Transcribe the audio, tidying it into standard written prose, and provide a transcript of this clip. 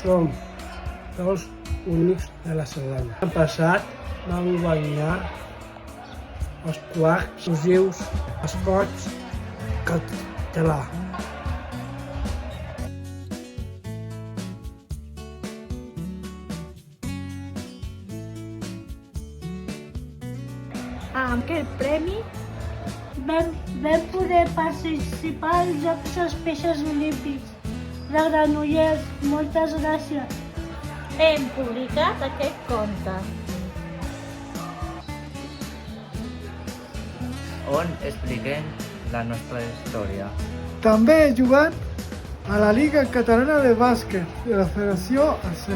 som els únics de la Cerdanya. L'any passat vam guanyar els quarts exclusius esports català. Amb aquest premi vam poder participar als Jocs Especials Olímpics de Granollers. Moltes gràcies. Hem publicat aquest conte on expliquem la nostra història. També he jugat a la Lliga Catalana de Bàsquet de la Federació AC.